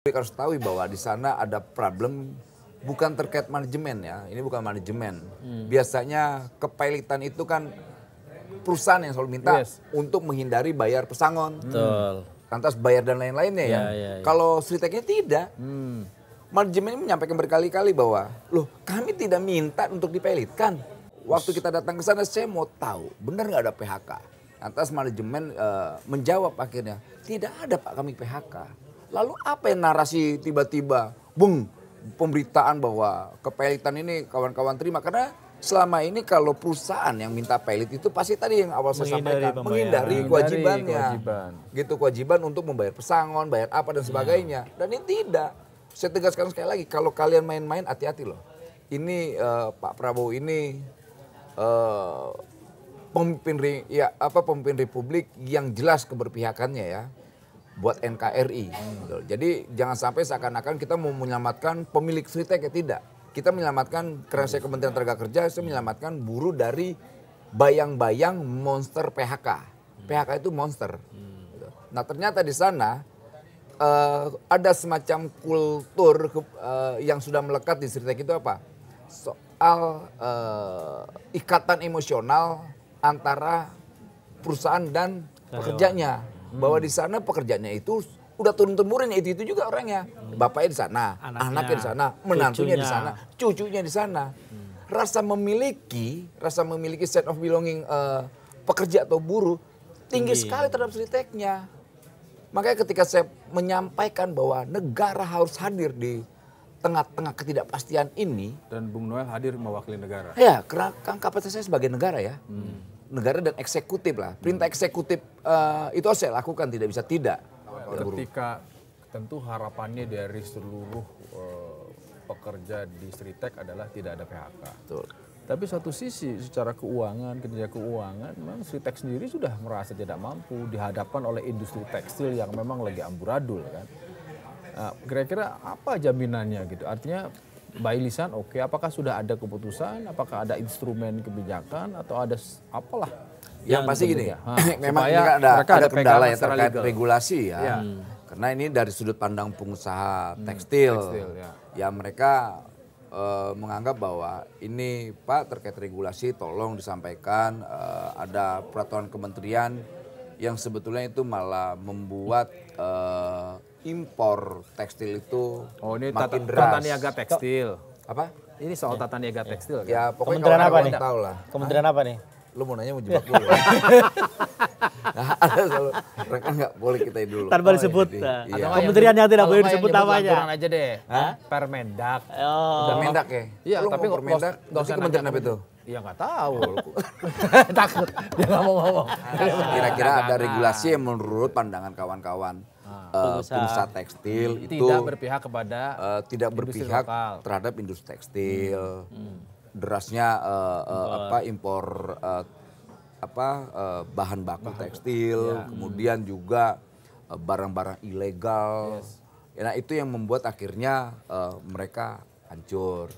Tapi harus tahu bahwa di sana ada problem bukan terkait manajemen ya, ini bukan manajemen. Biasanya kepailitan itu kan perusahaan yang selalu minta untuk menghindari bayar pesangon. Betul. Lantas bayar dan lain-lainnya ya. Kalau Sriteknya tidak. Manajemen ini menyampaikan berkali-kali bahwa, loh kami tidak minta untuk dipailitkan. Waktu kita datang ke sana saya mau tahu benar nggak ada PHK. Lantas manajemen menjawab akhirnya, tidak ada Pak kami PHK. Lalu apa yang narasi tiba-tiba, pemberitaan bahwa kepailitan ini kawan-kawan terima. Karena selama ini kalau perusahaan yang minta pailit itu pasti tadi yang awal saya sampaikan. Menghindari kewajibannya. Gitu, kewajiban untuk membayar pesangon, bayar apa dan sebagainya. Dan ini tidak. Saya tegaskan sekali lagi, kalau kalian main-main hati-hati loh. Ini Pak Prabowo ini pemimpin republik yang jelas keberpihakannya ya. Buat NKRI. Jadi jangan sampai seakan-akan kita mau menyelamatkan pemilik Sritek ya, tidak. Kita menyelamatkan, karena saya Kementerian Tenaga Kerja, saya menyelamatkan buruh dari bayang-bayang monster PHK. PHK itu monster. Nah ternyata di sana ada semacam kultur yang sudah melekat di Sritek itu apa? Soal ikatan emosional antara perusahaan dan pekerjanya. Bahwa di sana pekerjaannya itu udah turun-temurun itu juga orangnya. Bapaknya di sana, anaknya di sana, menantunya di sana, cucunya di sana. Rasa memiliki sense of belonging pekerja atau buruh tinggi sekali terhadap Sriteknya. Makanya ketika saya menyampaikan bahwa negara harus hadir di tengah-tengah ketidakpastian ini. Dan Bung Noel hadir mewakili negara. Ya, karena kan kapasitas saya sebagai negara ya. Negara dan eksekutif lah. Perintah eksekutif itu saya lakukan, tidak bisa tidak. Ketika tentu harapannya dari seluruh pekerja di Sritek adalah tidak ada PHK. Betul. Tapi satu sisi secara keuangan, kinerja keuangan, memang Sritek sendiri sudah merasa tidak mampu dihadapkan oleh industri tekstil yang memang lagi amburadul kan. Kira-kira apa jaminannya gitu? Artinya Mbak Ilisan, oke, apakah sudah ada keputusan, apakah ada instrumen kebijakan atau ada apalah? Yang pasti gini, memang ini ada kendala ya terkait regulasi ya. Karena ini dari sudut pandang pengusaha tekstil ya mereka menganggap bahwa ini Pak terkait regulasi tolong disampaikan, ada peraturan kementerian yang sebetulnya itu malah membuat impor tekstil itu makin deras. Tata niaga tekstil. Apa? Ini soal tata niaga tekstil. Ya pokoknya Kementerian apa nih? Tahu lah. Kementerian apa nih? Lu mau nanya mau jebak gue. Nah, ada selalu rekan nggak boleh kita dulu. Tanpa disebut. Iya. Kementerian yang tidak boleh disebut namanya. Aja deh. Permendak. Permendak ya? Iya, tapi Permendak. Berarti kementerian apa itu? Iya nggak tahu. Takut. Dia nggak mau ngomong. Kira-kira ada regulasi yang menurut pandangan kawan-kawan pengusaha tekstil itu tidak berpihak kepada tidak berpihak terhadap industri tekstil. Derasnya impor bahan baku tekstil, kemudian juga barang-barang ilegal. Nah itu yang membuat akhirnya mereka hancur.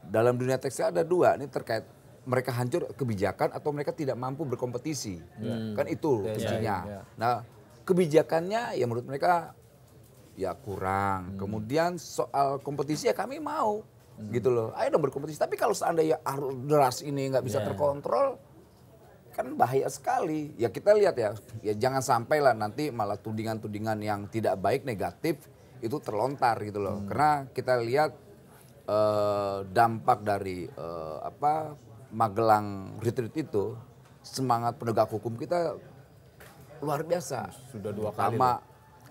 Dalam dunia tekstil ada dua, ini terkait mereka hancur kebijakan atau mereka tidak mampu berkompetisi. Kan itu kuncinya. Nah kebijakannya ya menurut mereka ya kurang. Kemudian soal kompetisi ya kami mau. Gitu loh, ayo dong berkompetisi. Tapi kalau seandainya arus deras ini nggak bisa terkontrol, kan bahaya sekali. Ya kita lihat ya jangan sampai lah nanti malah tudingan-tudingan yang tidak baik, negatif itu terlontar gitu loh. Karena kita lihat dampak dari Magelang Retreat itu, semangat penegak hukum kita luar biasa. Sudah 2 kali. Sama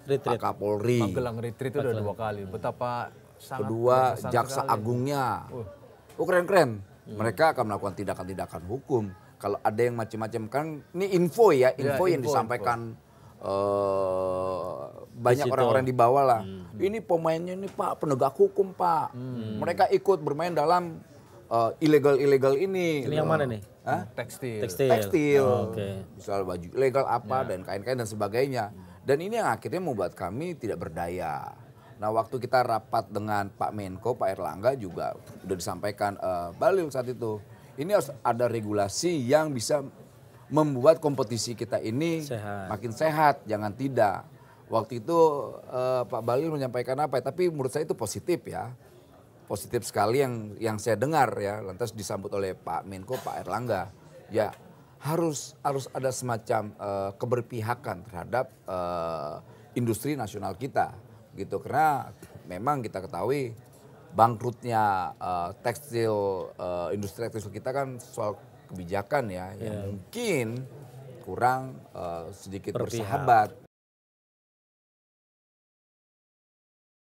Pak Kapolri. Magelang Retreat itu udah 2 kali. Betapa kedua jaksa agungnya, keren-keren. Mereka akan melakukan tindakan-tindakan hukum. Kalau ada yang macam-macam kan, ini info ya, info yang disampaikan banyak orang-orang di bawah lah. Ini pemainnya ini Pak, penegak hukum Pak. Mereka ikut bermain dalam ilegal ini. Ini yang mana nih? Tekstil. Misal baju ilegal apa dan kain-kain dan sebagainya. Dan ini yang akhirnya membuat kami tidak berdaya. Nah waktu kita rapat dengan Pak Menko, Pak Erlangga juga udah disampaikan Balil saat itu. Ini harus ada regulasi yang bisa membuat kompetisi kita ini makin sehat, jangan tidak. waktu itu Pak Bahlil menyampaikan apa, tapi menurut saya itu positif ya. Positif sekali yang saya dengar ya, lantas disambut oleh Pak Menko, Pak Erlangga. Ya harus ada semacam keberpihakan terhadap industri nasional kita gitu, karena memang kita ketahui bangkrutnya industri tekstil kita kan soal kebijakan ya, yang mungkin kurang sedikit bersahabat